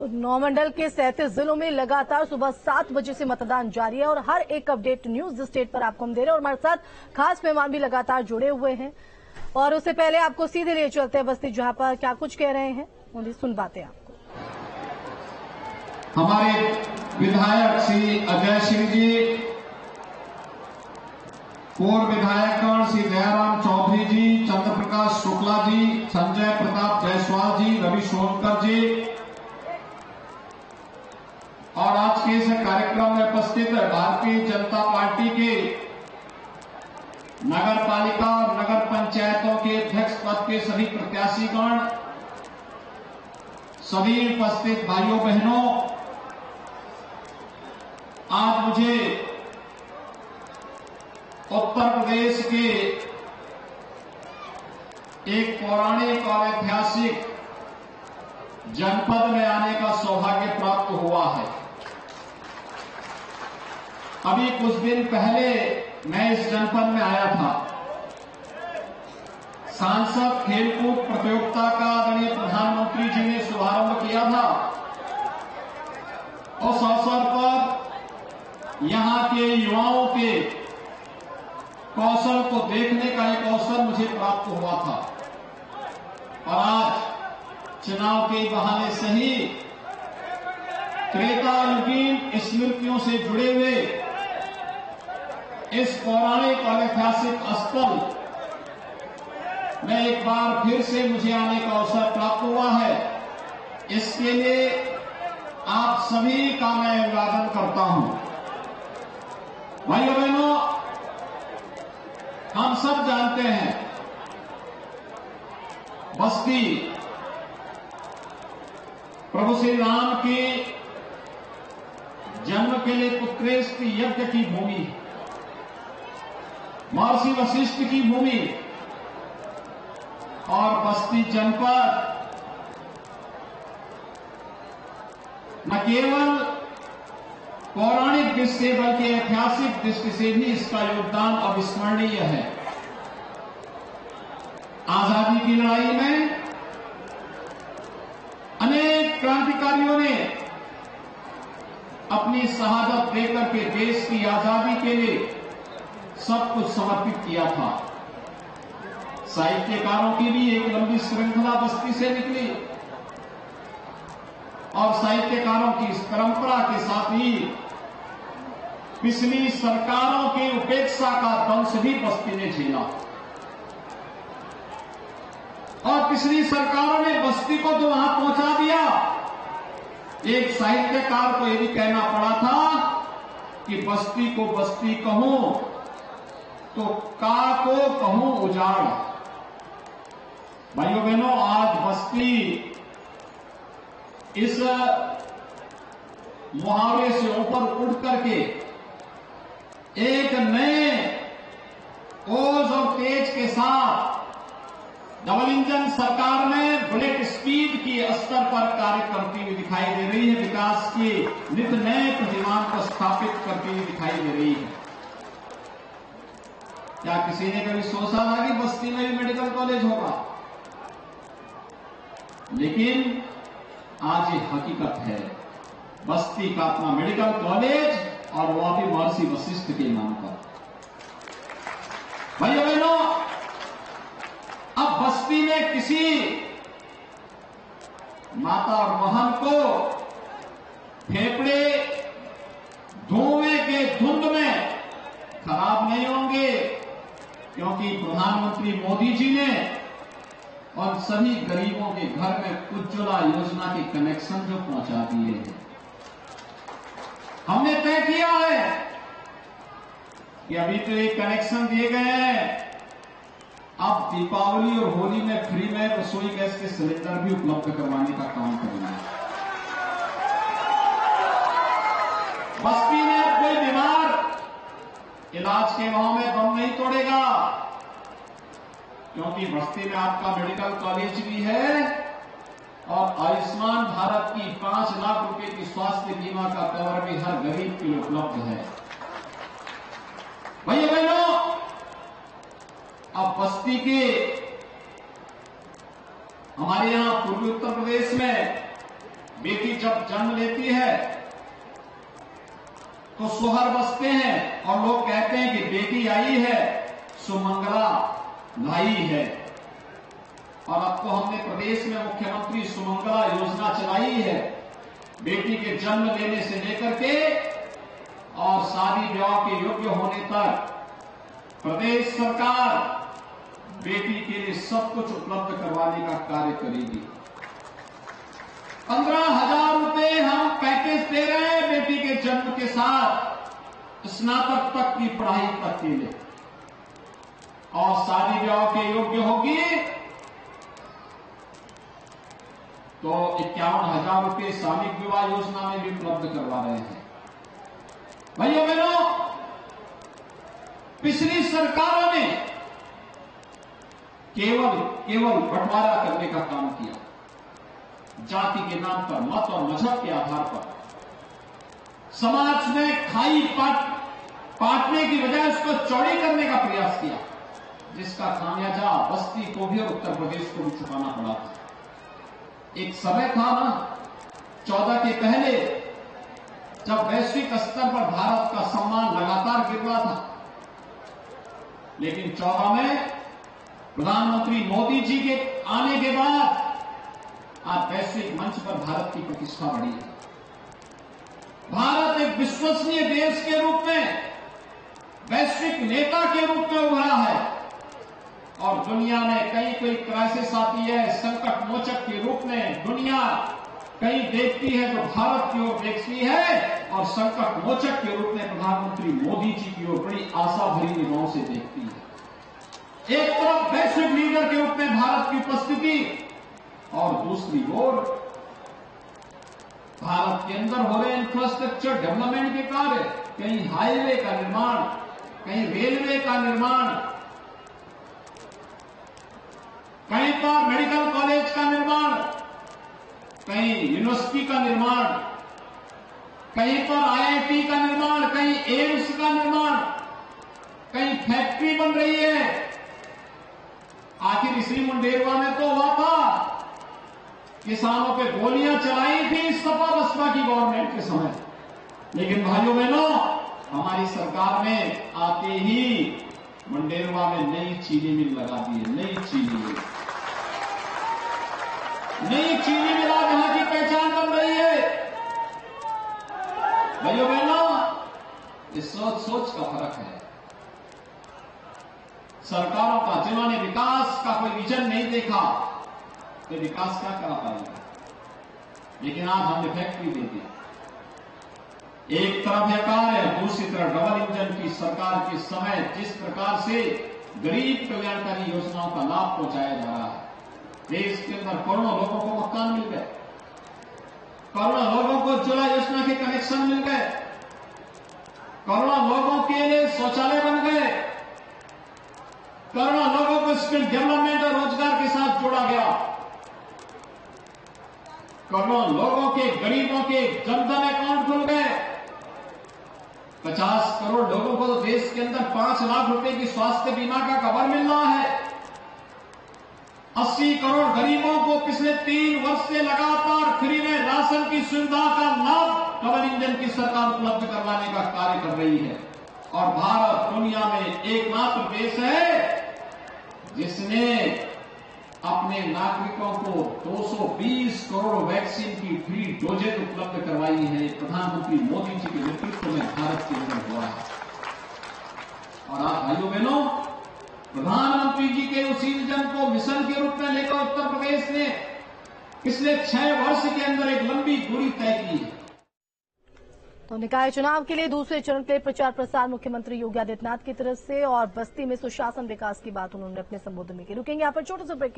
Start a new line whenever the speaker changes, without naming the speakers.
9 मंडल के 37 जिलों में लगातार सुबह 7 बजे से मतदान जारी है और हर एक अपडेट न्यूज स्टेट पर आपको हम दे रहे हैं और हमारे साथ खास मेहमान भी लगातार जुड़े हुए हैं। और उससे पहले आपको सीधे ले चलते हैं बस्ती, जहां पर क्या कुछ कह रहे हैं उन्हें सुन पाते हैं आपको।
हमारे विधायक श्री अजय सिंह जी, पूर्व विधायकगण श्री दयाराम चौधरी जी, चंद्र प्रकाश शुक्ला जी, संजय प्रताप जायसवाल जी, रवि सोनकर जी और आज के इस कार्यक्रम में उपस्थित भारतीय जनता पार्टी के नगर पालिका और नगर पंचायतों के अध्यक्ष पद के सभी प्रत्याशीगण, सभी उपस्थित भाइयों बहनों, आज मुझे उत्तर प्रदेश के एक पौराणिक और ऐतिहासिक जनपद में आने का सौभाग्य प्राप्त हुआ है। अभी कुछ दिन पहले मैं इस जनपद में आया था। सांसद खेलकूद प्रतियोगिता का आदरणीय प्रधानमंत्री जी ने शुभारंभ किया था। उस अवसर पर यहां के युवाओं के कौशल को देखने का एक अवसर मुझे प्राप्त हुआ था और आज चुनाव के बहाने से ही त्रेतायुगीन स्मृतियों से जुड़े हुए इस पौराणिक और ऐतिहासिक स्थल में एक बार फिर से मुझे आने का अवसर प्राप्त हुआ है। इसके लिए आप सभी का मैं अभिवादन करता हूं। भाइयों बहनों, हम सब जानते हैं बस्ती प्रभु श्री राम के जन्म के लिए उत्कृष्ट यज्ञ की भूमि है, महर्षि वशिष्ठ की भूमि और बस्ती जनपद न केवल पौराणिक दृष्टि से बल्कि ऐतिहासिक दृष्टि से भी इसका योगदान अविस्मरणीय है। आजादी की लड़ाई में अनेक क्रांतिकारियों ने अपनी शहादत देकर के देश की आजादी के लिए सब कुछ समर्पित किया था। साहित्यकारों की भी एक लंबी श्रृंखला बस्ती से निकली और साहित्यकारों की इस परंपरा के साथ ही पिछली सरकारों की उपेक्षा का दंश भी बस्ती ने झेला और पिछली सरकारों ने बस्ती को तो वहां पहुंचा दिया। एक साहित्यकार को यह भी कहना पड़ा था कि बस्ती को बस्ती कहूं तो का को कहूं उजाड़। भाइयों बहनों, आज बस्ती इस मुहावरे से ऊपर उठ करके एक नए ओज और तेज के साथ डबल इंजन सरकार में बुलेट स्पीड की स्तर पर कार्य करती हुई दिखाई दे रही है। विकास के नित नए प्रतिमान को स्थापित करती हुई दिखाई दे रही है। क्या किसी ने कभी सोचा था कि बस्ती में भी मेडिकल कॉलेज होगा? लेकिन आज ये हकीकत है। बस्ती का अपना मेडिकल कॉलेज और वो भी महर्षि वशिष्ठ के नाम पर। भाइयों बहनों, अब बस्ती में किसी माता और बहन को फेफड़े धुएं के धुंध में खराब नहीं होंगे, क्योंकि प्रधानमंत्री मोदी जी ने और सभी गरीबों के घर में उज्ज्वला योजना के कनेक्शन जो पहुंचा दिए हैं। हमने तय किया है कि अभी तो एक कनेक्शन दिए गए हैं, अब दीपावली और होली में फ्री में रसोई गैस के सिलेंडर भी उपलब्ध करवाने का काम करना है। बस्ती में अब कोई बीमार इलाज के भाव में दम नहीं तोड़ेगा, क्योंकि बस्ती में आपका मेडिकल कॉलेज भी है और आयुष्मान भारत की 5 लाख रुपए की स्वास्थ्य बीमा का कवर भी हर गरीब के लिए उपलब्ध है। भैया बहनों, अब बस्ती के हमारे यहां पूर्वी उत्तर प्रदेश में बेटी जब जन्म लेती है तो सोहर बसते हैं और लोग कहते हैं कि बेटी आई है, सुमंगला लाई है। और अब तो हमने प्रदेश में मुख्यमंत्री सुमंगला योजना चलाई है। बेटी के जन्म लेने से लेकर के और शादी ब्याह के योग्य होने तक प्रदेश सरकार बेटी के लिए सब कुछ उपलब्ध करवाने का कार्य करेगी। 15,000 रुपए हम पैकेज दे रहे हैं बेटी के जन्म के साथ स्नातक तक की पढ़ाई तक के लिए। और शादी ब्याह के योग्य होगी तो 51,000 रुपए सामूहिक विवाह योजना में भी उपलब्ध करवा रहे हैं। भाइयों बहनों, पिछली सरकारों ने केवल बंटवारा करने का काम किया। जाति के नाम पर, मत और मजहब के आधार पर समाज में खाई पाटने की बजाय उसको चौड़ी करने का प्रयास किया, जिसका खामियाजा बस्ती को भी और उत्तर प्रदेश को भी चुकाना पड़ा था। एक समय था ना 14 के पहले, जब वैश्विक स्तर पर भारत का सम्मान लगातार गिर रहा था, लेकिन 14 में प्रधानमंत्री मोदी जी के आने के बाद आज वैश्विक मंच पर भारत की प्रतिष्ठा बढ़ी है। भारत एक विश्वसनीय देश के रूप में, वैश्विक नेता के रूप में उभरा है। और दुनिया में कहीं कोई क्राइसिस आती है, संकट मोचक के रूप में दुनिया कहीं देखती है तो भारत की ओर देखती है, और संकट मोचक के रूप में प्रधानमंत्री मोदी जी की ओर बड़ी आशा भरी निगाहों से देखती है। एक तरफ वैश्विक लीडर के रूप में भारत की उपस्थिति, और दूसरी ओर भारत के अंदर हो रहे इंफ्रास्ट्रक्चर डेवलपमेंट के कार्य, कहीं हाईवे का निर्माण, कहीं रेलवे का निर्माण, कहीं पर मेडिकल कॉलेज का निर्माण, कहीं यूनिवर्सिटी का निर्माण, कहीं पर आईआईटी का निर्माण, कहीं एम्स का निर्माण, कहीं फैक्ट्री बन रही है। आखिर इसी मुंडेरवा में तो हुआ था, किसानों पे गोलियां चलाई थी सपा बसपा की गवर्नमेंट के समय। लेकिन भाइयों बहनों, हमारी सरकार ने आते ही मुंडेरवा में नई चीनी मिल लगा दी है। नई चीनी मिल आज यहां की पहचान बन रही है। भाइयों बहनों, इस सोच का फर्क है। सरकारों का, जिन्होंने विकास का कोई विजन नहीं देखा, तो विकास क्या करा पाएगा। लेकिन आज हमने फैक्ट्री दे दी। एक तरफ यह कार्य, दूसरी तरफ डबल इंजन की सरकार के समय जिस प्रकार से गरीब कल्याणकारी योजनाओं का लाभ पहुंचाया जा रहा है। देश के अंदर करोड़ों लोगों को मकान मिल गए, करोड़ों लोगों को उज्ज्वला योजना के कनेक्शन मिल गए, करोड़ों लोगों के लिए शौचालय बन गए, करोड़ों लोगों को स्किल डेवलपमेंट और रोजगार के साथ जोड़ा गया, करोड़ों लोगों के, गरीबों के जनधन अकाउंट खुल गए। 50 करोड़ लोगों को तो देश के अंदर 5 लाख रुपए की स्वास्थ्य बीमा का कवर मिल रहा है। 80 करोड़ गरीबों को पिछले 3 वर्ष से लगातार फ्री में राशन की सुविधा का लाभ डबल इंजन की सरकार उपलब्ध करवाने का कार्य कर रही है। और भारत दुनिया में एकमात्र देश है जिसने अपने नागरिकों को 220 करोड़ वैक्सीन की फ्री डोजेज उपलब्ध करवाई है। प्रधानमंत्री मोदी जी के नेतृत्व में भारत के अंदर हुआ है। और आप भाइयों बहनों, प्रधानमंत्री जी के उसी विजन को मिशन के रूप में लेकर उत्तर प्रदेश ने पिछले 6 वर्ष के अंदर एक लंबी दूरी तय की है।
तो निकाय चुनाव के लिए दूसरे चरण के लिए प्रचार प्रसार मुख्यमंत्री योगी आदित्यनाथ की तरफ से, और बस्ती में सुशासन विकास की बात उन्होंने अपने संबोधन में की। रुकेंगे यहाँ पर छोटे से ब्रेक।